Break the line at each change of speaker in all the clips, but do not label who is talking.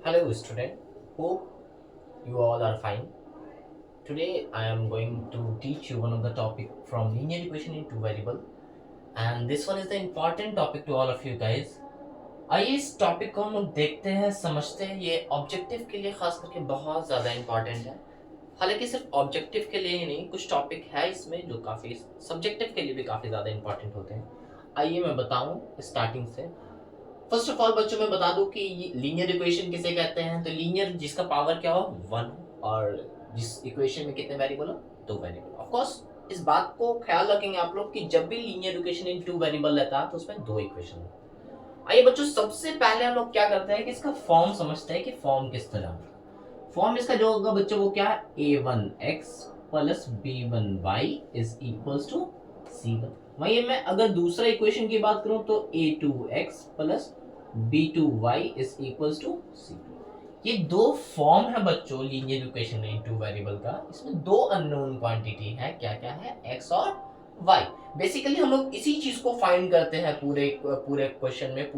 Hello student, hope you all are fine. Today I am going to teach you one of the topic from linear equation in two variable, and this one is the important topic to all of you guys. आइए इस topic को हम लोग देखते हैं, समझते हैं। ये ऑब्जेक्टिव के लिए खास करके बहुत ज़्यादा इंपॉर्टेंट है। हालांकि सिर्फ ऑब्जेक्टिव के लिए ही नहीं, कुछ टॉपिक है इसमें जो काफ़ी सब्जेक्टिव के लिए भी काफ़ी ज़्यादा इंपॉर्टेंट होते हैं। आइए मैं बताऊं स्टार्टिंग से। फर्स्ट ऑफ ऑल बच्चों मैं बता दूं कि लीनियर इक्वेशन किसे कहते हैं। तो लीनियर जिसका पावर क्या हो, वन, और जिस इक्वेशन में कितने वेरिएबल हो, दो वेरिएबल। ऑफ कोर्स इस बात को ख्याल रखेंगे आप लोग कि जब भी linear equation in two variable रहता है तो उसमें दो इक्वेशन होता है। आइए बच्चों, सबसे पहले हम लोग क्या करते हैं कि इसका फॉर्म समझते हैं कि फॉर्म किस तरह होगा। फॉर्म इसका जो होगा बच्चों वो क्या है, a1x plus b1y is equals to c1। वहीं मैं अगर दूसरा इक्वेशन की बात करूं तो a2x plus b2y is equals to c2। ये दो फॉर्म है बच्चों लीनियर इक्वेशन में टू वेरिएबल का। इसमें दो अननोन क्वांटिटी है, क्या क्या है, x और y। बेसिकली हम लोग इसी चीज को फाइंड करते हैं पूरे पूरे क्वेश्चन में,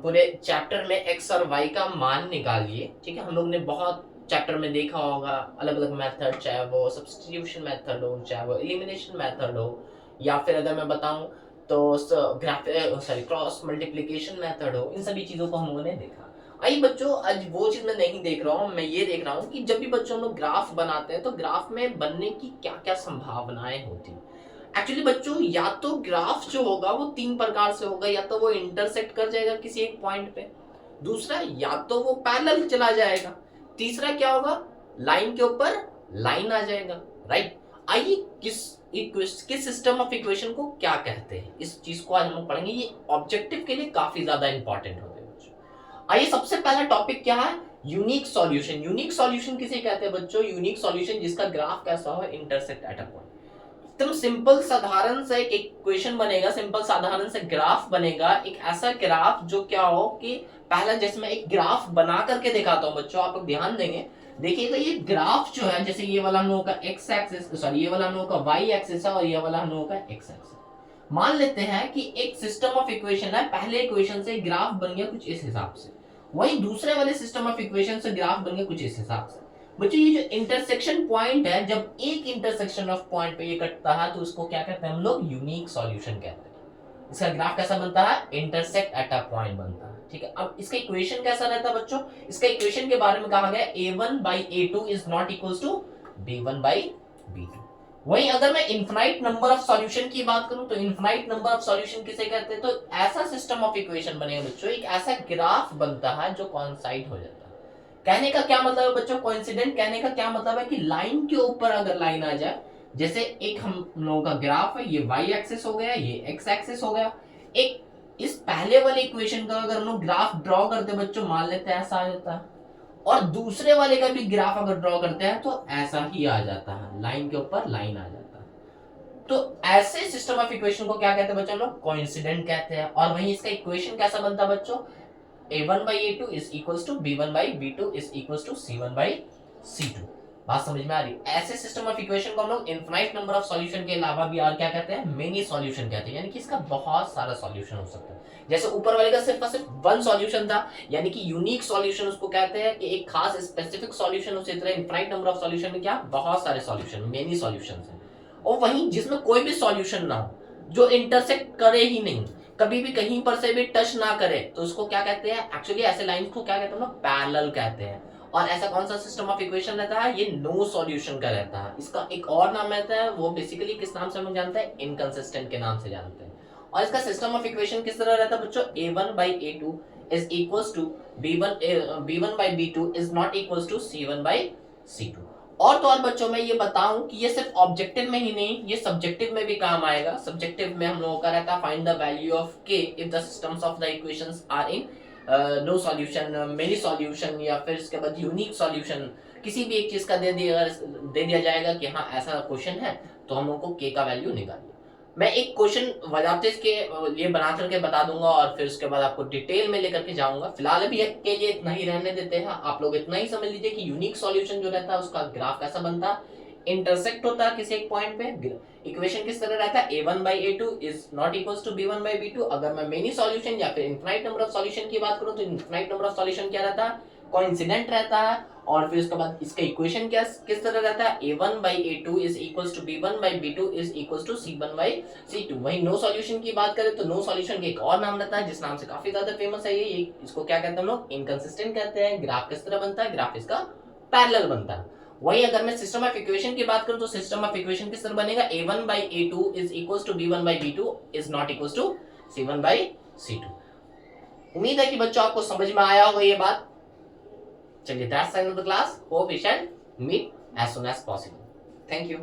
पूरे चैप्टर में x और y का मान निकालिए। ठीक है, हम लोग ने बहुत चैप्टर में देखा होगा अलग अलग मेथड, चाहे वो सब्स्टिट्यूशन मेथड हो, चाहे वो एलिमिनेशन मेथड हो, या फिर अगर मैं बताऊं तो क्रॉस मल्टीप्लिकेशन मेथड हो। इन सभी चीजों को हम लोगों ने देखा। आइए बच्चों, आज वो चीज मैं नहीं देख रहा हूँ, मैं ये देख रहा हूँ कि जब भी बच्चों लोग ग्राफ बनाते हैं तो ग्राफ में बनने की क्या क्या संभावनाएं होती। एक्चुअली बच्चों, या तो ग्राफ जो होगा वो तीन प्रकार से होगा, या तो वो इंटरसेक्ट कर जाएगा किसी एक पॉइंट पे, दूसरा या तो वो पैरेलल चला जाएगा, तीसरा क्या होगा, लाइन के ऊपर लाइन आ जाएगा। राइट। आइए किस सिस्टम ऑफ इक्वेशन को क्या कहते हैं, इस चीज को आज हम लोग पढ़ेंगे। ये ऑब्जेक्टिव के लिए काफी ज्यादा इंपॉर्टेंट होते हैं बच्चों। आइए सबसे पहला टॉपिक क्या है, यूनिक सॉल्यूशन। यूनिक सॉल्यूशन किसे कहते हैं बच्चों, यूनिक सॉल्यूशन जिसका ग्राफ कैसा हो, इंटरसेक्ट एट अ पॉइंट। एकदम सिंपल साधारण सा एक इक्वेशन बनेगा, सिंपल साधारण सा ग्राफ बनेगा, एक ऐसा ग्राफ जो क्या हो कि पहला जैसे मैं एक ग्राफ बना करके दिखाता हूं बच्चों, आप लोग ध्यान देंगे। देखिएगा ये ग्राफ जो है, जैसे ये वाला हम लोगों का एक्स एक्सिस, सॉरी ये वाला हम लोगों का वाई एक्सिस है और ये वाला हम लोगों का एक्स एक्सिस। मान लेते हैं कि एक सिस्टम ऑफ इक्वेशन है, पहले इक्वेशन से ग्राफ बन गया कुछ इस हिसाब से, वही दूसरे वाले सिस्टम ऑफ इक्वेशन से ग्राफ बन गया कुछ इस हिसाब से। बच्चों ये जो इंटरसेक्शन पॉइंट है, जब एक इंटरसेक्शन ऑफ पॉइंट पे ये कटता है तो उसको क्या कहते हैं हम लोग, यूनिक सॉल्यूशन कहते हैं। इसका ग्राफ कैसा बनता है, इंटरसेक्ट एट अ पॉइंट बनता है। ठीक है, अब इसका इक्वेशन कैसा रहता है बच्चों, इसका इक्वेशन के बारे में कहा गया a1/a2 is not equals to b1/b2। वहीं अगर मैं इनफाइनाइट नंबर ऑफ सॉल्यूशन की बात करूं तो इनफाइनाइट नंबर ऑफ सॉल्यूशन किसे कहते हैं, तो ऐसा सिस्टम ऑफ इक्वेशन बनेगा बच्चों, एक ऐसा ग्राफ बनता है जो कॉन्साइड हो जाता है। कहने का क्या मतलब है बच्चों, कोइंसिडेंट कहने का क्या मतलब है कि लाइन के ऊपर अगर लाइन आ जाए, जैसे एक हम लोगों का ग्राफ है, ये y एक्सिस हो गया, ये x एक्सिस हो गया। एक इस पहले वाले इक्वेशन का अगर हम लोग ग्राफ ड्रॉ करते बच्चों, मान लेते हैं ऐसा आ जाता है, और दूसरे वाले का भी ग्राफ अगर ड्रॉ करते हैं तो ऐसा ही आ जाता है, लाइन के ऊपर लाइन आ जाता है। तो ऐसे सिस्टम ऑफ इक्वेशन को क्या कहते हैं बच्चों, लोग कोइंसिडेंट कहते हैं। और वहीं इसका इक्वेशन कैसा बनता है बच्चों, a1/a2 is equals to b1/b2 is equals to c1/c2। बात समझ में आ रही। ऐसे सिस्टम ऑफ इक्वेशन को हम लोग इनफाइनाइट नंबर ऑफ सॉल्यूशन के अलावा भी और क्या कहते हैं, मेनी सॉल्यूशन कहते हैं, यानी कि इसका बहुत सारा सॉल्यूशन हो सकता है। जैसे ऊपर वाले का सिर्फ सिर्फ वन सॉल्यूशन था, यानी कि यूनिक सॉल्यूशन उसको कहते हैं कि एक खास स्पेसिफिक सॉल्यूशन, उसी तरह इनफाइनाइट नंबर ऑफ सॉल्यूशन में क्या, बहुत सारे सॉल्यूशन, मेनी सॉल्यूशंस हैं। और वहीं जिसमें कोई भी सॉल्यूशन ना हो, जो इंटरसेक्ट करे ही नहीं, कभी भी कहीं पर से भी टच ना करे, तो उसको क्या कहते हैं, एक्चुअली ऐसे लाइंस को क्या कहते हैं, पैरेलल कहते हैं। और ऐसा कौन सा सिस्टम ऑफ इक्वेशन रहता है, ये नो सॉल्यूशन का रहता है। इसका एक और नाम रहता है, वो बेसिकली किस नाम से हम जानते हैं, इनकंसिस्टेंट के नाम से जानते हैं। और इसका सिस्टम ऑफ इक्वेशन किस तरह रहता है बच्चों, a1/a2 is equals to b1/b2 is not equals to c1/c2। और तो और बच्चों मैं ये बताऊं कि ये सिर्फ ऑब्जेक्टिव में ही नहीं, ये सब्जेक्टिव में भी काम आएगा। सब्जेक्टिव में हम लोगों का रहता है find the value of k if the systems of the equations are in no solution, many solution, या फिर इसके बाद यूनिक सॉल्यूशन। किसी भी एक चीज का दे दिया जाएगा कि हाँ ऐसा क्वेश्चन है, तो हम लोग को k का वैल्यू निकालिए। मैं एक क्वेश्चन वजाते के लिए बना करके बता दूंगा और फिर उसके बाद आपको डिटेल में लेकर के जाऊंगा। फिलहाल अभी के लिए इतना ही रहने देते हैं। आप लोग इतना ही समझ लीजिए कि यूनिक सॉल्यूशन जो रहता है उसका ग्राफ कैसा बनता है, इंटरसेक्ट होता है किसी एक पॉइंट पे, इक्वेशन किस तरह रहता है, a1/a2 is not equals to b1/b2। अगर मैं मेनी सॉल्यूशन या फिर इनफाइनाइट नंबर ऑफ सॉल्यूशन की बात करूं तो इनफाइनाइट नंबर ऑफ सॉल्यूशन क्या रहता है, कोइंसिडेंट रहता है। और फिर उसके बाद इसका इक्वेशन क्या किस तरह रहता है, a1/a2 is equals to b1/b2 is equals to c1/c2। वही नो सॉल्यूशन की बात करें तो नो सॉल्यूशन के एक और नाम रहता है जिस नाम से काफी ज्यादा फेमस है ये इसको क्या कहते हैं हम लोग, इनकंसिस्टेंट कहते हैं। ग्राफ किस तरह बनता है, ग्राफ इसका पैरेलल बनता है। वही अगर मैं सिस्टम ऑफ इक्वेशन की बात करूं तो सिस्टम ऑफ इक्वेशन किस तरह बनेगा, a1/a2 is equals to b1/b2 is not equals to c1/c2। उम्मीद है कि बच्चों आपको समझ में आया होगा ये बात। चलिए, that's end of the class, hope we shall meet as soon as possible. Thank you.